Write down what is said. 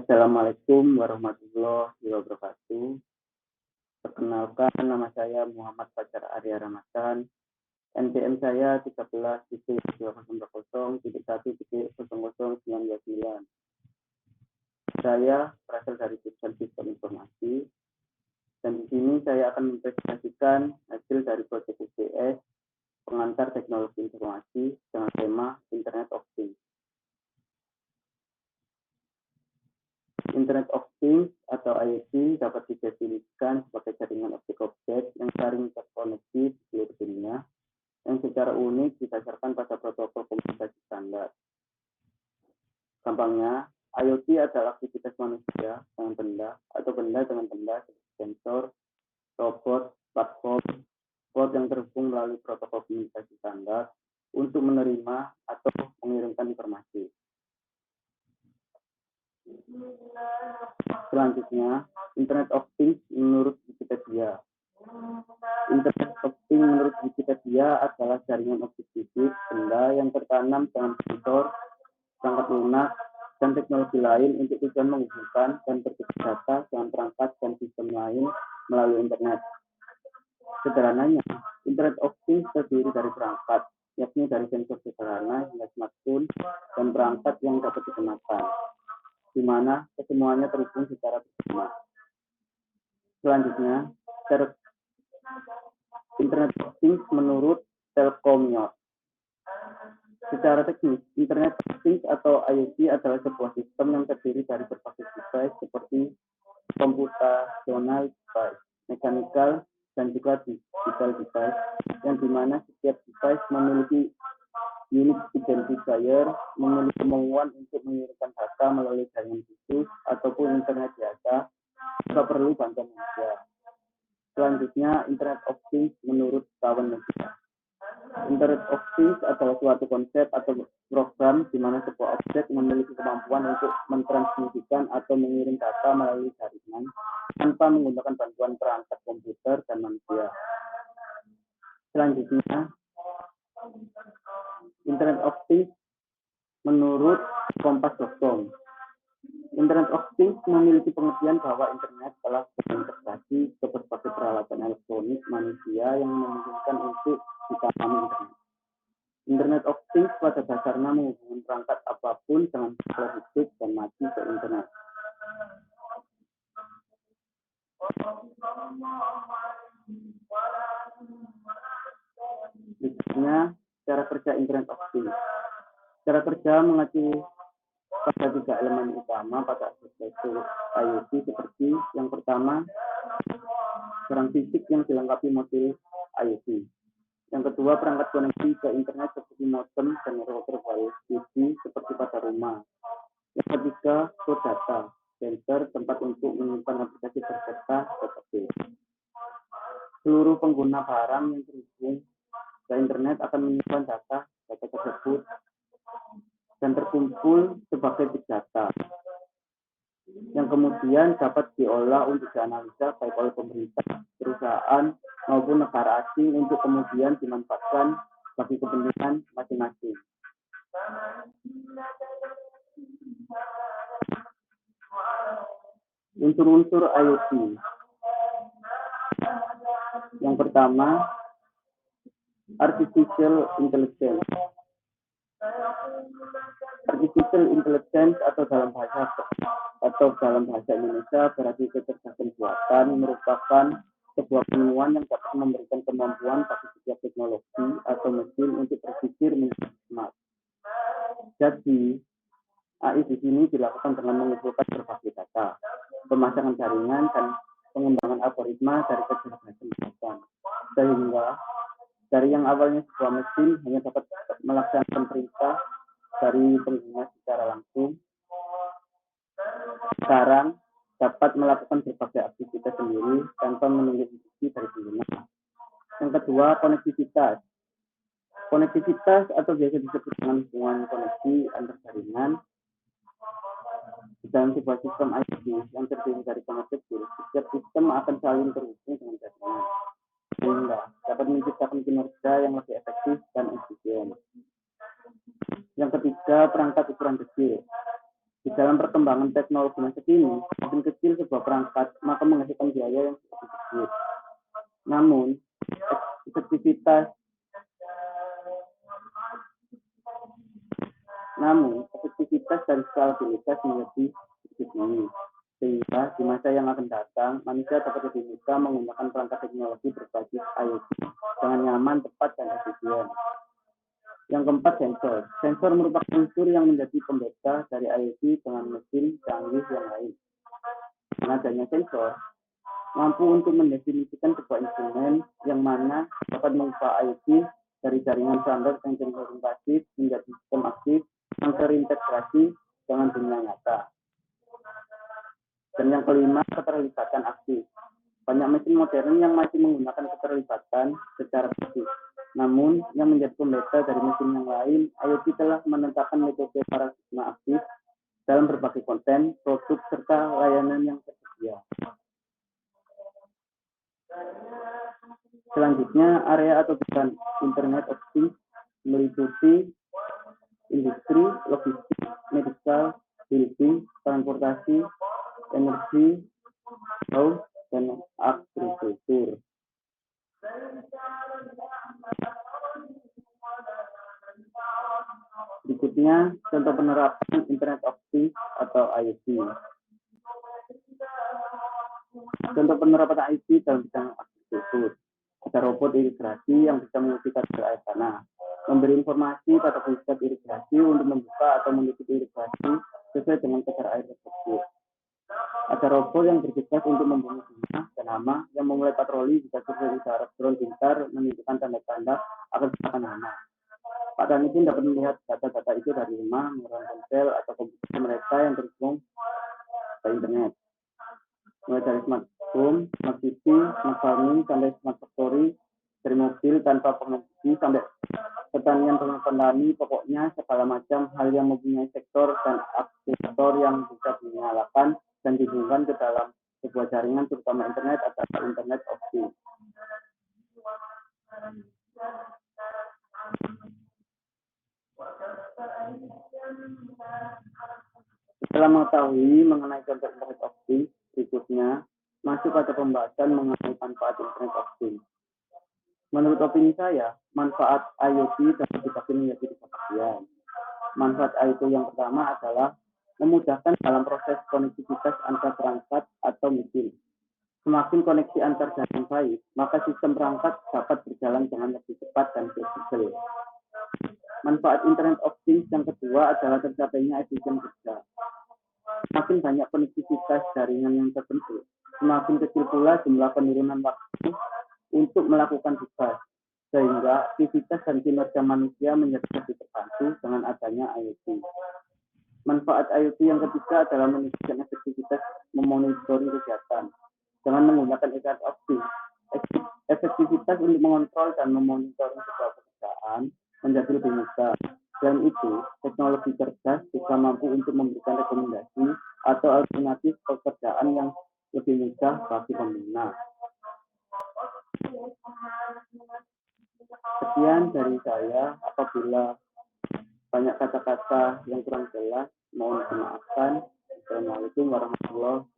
Assalamualaikum warahmatullahi wabarakatuh. Perkenalkan, nama saya Muhammad Fajar Arya Ramadan. NPM saya 13.20.1.00929. Saya berasal dari jurusan Sistem Informasi, dan di sini saya akan mempresentasikan hasil dari proyek UTS pengantar teknologi informasi dengan tema Internet of Things. Internet of Things atau IoT dapat didefinisikan sebagai jaringan objek-objek yang saling terkoneksi di seluruh dunia yang secara unik didasarkan pada protokol komunikasi standar. Gampangnya, IoT adalah aktivitas manusia dengan benda atau benda dengan benda seperti sensor, robot, platform, cloud yang terhubung melalui protokol komunikasi standar untuk menerima atau mengirimkan informasi. Selanjutnya, Internet of Things menurut Wikipedia. Internet of Things menurut Wikipedia adalah jaringan objek fisik benda yang tertanam dengan sensor, perangkat lunak, dan teknologi lain untuk tujuan menghubungkan dan bertukar data dengan perangkat dan sistem lain melalui internet. Sederhananya, Internet of Things terdiri dari perangkat, yakni dari sensor sederhana hingga smartphone dan perangkat yang dapat digunakan, di mana kesemuanya terhubung secara bersama. Selanjutnya, Internet of Things menurut Telkomyot. Secara teknis, Internet of Things atau IoT adalah sebuah sistem yang terdiri dari berbagai device seperti computational device, mechanical, dan juga digital device, yang dimana setiap device memiliki unit identifier, memiliki kemampuan untuk mengirimkan data melalui jaringan khusus ataupun internet biasa, jika perlu bantuan manusia. Selanjutnya, Internet of Things menurut kawan media. Internet of Things adalah suatu konsep atau program di mana sebuah objek memiliki kemampuan untuk mentransmisikan atau mengirim data melalui jaringan tanpa menggunakan bantuan perangkat komputer dan manusia. Selanjutnya, Internet of Things menurut kompas.com. Internet of Things memiliki pengertian bahwa internet telah terintegrasi ke berbagai peralatan elektronik manusia yang memungkinkan untuk dipahami internet. Internet of Things pada dasarnya menghubungkan perangkat apapun dengan cara hidup dan mati ke internet. Berikutnya, cara kerja Internet of Things. Cara kerja mengacu pada 3 elemen utama pada arsitektur IoT seperti yang pertama, barang fisik yang dilengkapi modul IoT. Yang kedua, perangkat koneksi ke internet seperti modem dan router Wi-Fi seperti pada rumah. Yang ketiga, store data, sensor tempat untuk menyimpan aplikasi berserta database. Seluruh pengguna barang yang terhubung ke internet akan menyimpan data tersebut dan terkumpul sebagai big data yang kemudian dapat diolah untuk dianalisa baik oleh pemerintah, perusahaan, maupun negara asing untuk kemudian dimanfaatkan bagi kepentingan masing-masing. Unsur-unsur IoT. Yang pertama, Artificial Intelligence. Artificial Intelligence atau dalam bahasa Indonesia berarti kecerdasan buatan merupakan sebuah penemuan yang dapat memberikan kemampuan bagi setiap teknologi atau mesin untuk berpikir menjadi smart. Jadi, AI di sini dilakukan dengan mengumpulkan berbagai data, pemasangan jaringan, dan pengembangan algoritma dari kecerdasan buatan. Sehingga dari yang awalnya sebuah mesin hanya dapat melaksanakan perintah dari pengguna secara langsung, sekarang dapat melakukan berbagai aktivitas sendiri tanpa menunggu instruksi dari pengguna. Yang kedua, konektivitas. Konektivitas atau biasa disebut dengan hubungan koneksi antar jaringan di dalam sebuah sistem IoT yang terdiri dari banyak kecil. Setiap sistem akan saling terhubung dengan jaringan, sehingga dapat menciptakan kinerja yang lebih efektif dan efisien. Yang ketiga, perangkat ukuran kecil. Di dalam perkembangan teknologi masa kini, semakin kecil sebuah perangkat, maka menghasilkan biaya yang lebih kecil. Namun, efektivitas dan skalabilitas menjadi sedikit tinggi. Sehingga di masa yang akan datang, manusia dapat lebih mudah menggunakan perangkat teknologi berbasis IoT dengan nyaman, tepat, dan efisien. Yang keempat, sensor. Sensor merupakan unsur yang menjadi pembeda dari IoT dengan mesin canggih yang lain. Dengan adanya sensor, mampu untuk mendefinisikan sebuah instrumen yang mana dapat mengubah IoT dari jaringan standar yang cenderung pasif menjadi sistem aktif yang terintegrasi dengan dunia nyata. Dan yang kelima, keterlibatan aktif. Banyak mesin modern yang masih menggunakan keterlibatan secara pasif. Namun, yang menjadi pembeda dari mesin yang lain, IoT telah menetapkan metode paradigma aktif dalam berbagai konten, produk, serta layanan yang tersedia. Selanjutnya, area atau bidang Internet of Things meliputi industri, logistik, medical, building, transportasi, energi, laut, dan agrikultur. Berikutnya, contoh penerapan Internet of Things atau IoT. Contoh penerapan IoT dalam bidang agrikultur. Ada robot irigasi yang bisa mengisi kadar air tanah, memberi informasi pada pusat irigasi untuk membuka atau menutup irigasi sesuai dengan kadar air tersebut. Ada robot yang bertugas untuk membunuh bunga dan hama yang memulai patroli jika survei udara drone pintar menunjukkan tanda-tanda akan serangan hama. Pak Tani pun dapat melihat data-data itu dari rumah menggunakan ponsel atau komputer mereka yang terhubung ke internet. Mulai dari smart home, smart city, smart farming, sampai smart factory, dari mobil tanpa pengemudi sampai pertanian petani, pokoknya segala macam hal yang mempunyai sektor dan aktivator yang bisa dinyalakan dan dihubungkan ke dalam sebuah jaringan, terutama internet atau Internet of Things. Setelah mengetahui mengenai contoh Internet of Things, berikutnya masuk pada pembahasan mengenai manfaat Internet of Things. Menurut opini saya, manfaat IoT dapat dibagi menjadi tiga bagian. Manfaat IoT yang pertama adalah memudahkan dalam proses konektivitas antar perangkat atau mesin. Semakin koneksi antar jaringan baik, maka sistem perangkat dapat berjalan dengan lebih cepat dan fleksibel. Manfaat Internet of Things yang kedua adalah tercapainya efisien kerja. Semakin banyak konektivitas jaringan yang terbentuk, semakin kecil pula jumlah penurunan waktu untuk melakukan tugas, sehingga aktivitas dan kinerja manusia menjadi lebih terbantu dengan adanya IoT. Manfaat IoT yang ketiga adalah meningkatkan efektivitas memonitoring kegiatan. Dengan menggunakan Internet of Things, efektivitas untuk mengontrol dan memonitoring sebuah pekerjaan menjadi lebih mudah. Selain itu, teknologi cerdas juga mampu untuk memberikan rekomendasi atau alternatif pekerjaan yang lebih mudah bagi pengguna. Sekian dari saya. Apabila banyak kata-kata yang kurang jelas, mohon dimaafkan. Assalamualaikum warahmatullahi wabarakatuh.